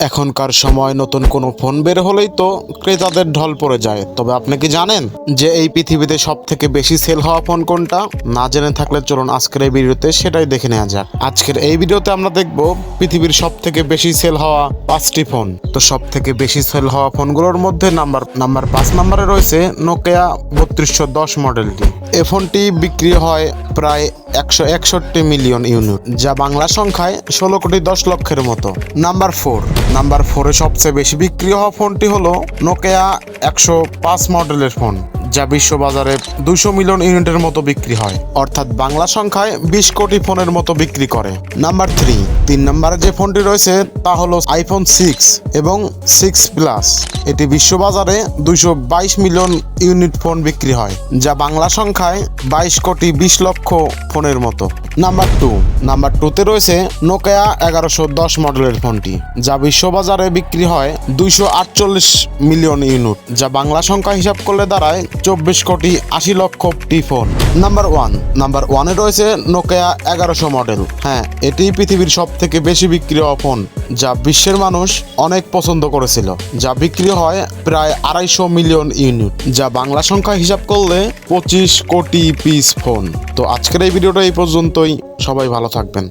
এখনকার সময় নতুন কোনো ফোন বের হলেই তো ক্রেতাদের ঢল পড়ে যায়। তবে আপনি কি জানেন যে এই পৃথিবীতে সব থেকে বেশি সেল হওয়া ফোন কোনটা? না জেনে থাকলে চলুন আজকের এই ভিডিওতে সেটাই দেখে নেওয়া যাক। আজকের এই ভিডিওতে আমরা দেখব পৃথিবীর সব থেকে বেশি সেল হওয়া 5টি ফোন। তো সব থেকে বেশি সেল হওয়া ফোনগুলোর মধ্যে নাম্বার 5 নম্বরে রয়েছে নোকিয়া 3210 মডেলটি। এই ফোনটি বিক্রি হয় প্রায় 161 মিলিয়ন ইউনিট, যা বাংলা সংখ্যায় 16,10,00,000-এর মতো। নাম্বার 4-এ সবচেয়ে বেশি বিক্রি হওয়া ফোনটি হলো নোকিয়া 105 মডেলের ফোন, যা বিশ্ববাজারে 200 মিলিয়ন ইউনিটের মতো বিক্রি হয়, অর্থাৎ বাংলা সংখ্যায় 20 কোটি ফোনের মতো বিক্রি করে। নাম্বার 3 নম্বরে যে ফোনটি রয়েছে তা হলো আইফোন 6 এবং 6 প্লাস। এটি বিশ্ববাজারে 222 মিলিয়ন ইউনিট ফোন বিক্রি হয়, যা বাংলা সংখ্যায় 22 কোটি 20 লক্ষ ফোনের মতো। নাম্বার 2-তে রয়েছে নোকিয়া 1110 মডেলের ফোনটি, যা বিশ্ববাজারে বিক্রি হয় 248 মিলিয়ন ইউনিট, যা বাংলা সংখ্যা হিসাব করলে দাঁড়ায় 24 কোটি 80 লক্ষটি ফোন। নাম্বার 1-এ রয়েছে নোকিয়া 1100 মডেল। হ্যাঁ, এটি পৃথিবীর সব থেকে বেশি বিক্রি হওয়া ফোন, যা বিশ্বের মানুষ অনেক পছন্দ করেছিল, যা বিক্রি হয় প্রায় 250 মিলিয়ন ইউনিট, যা বাংলা সংখ্যা হিসাব করলে 25 কোটি পিস ফোন। তো আজকের এই ভিডিওটা এই পর্যন্তই। সবাই ভালো থাকবেন।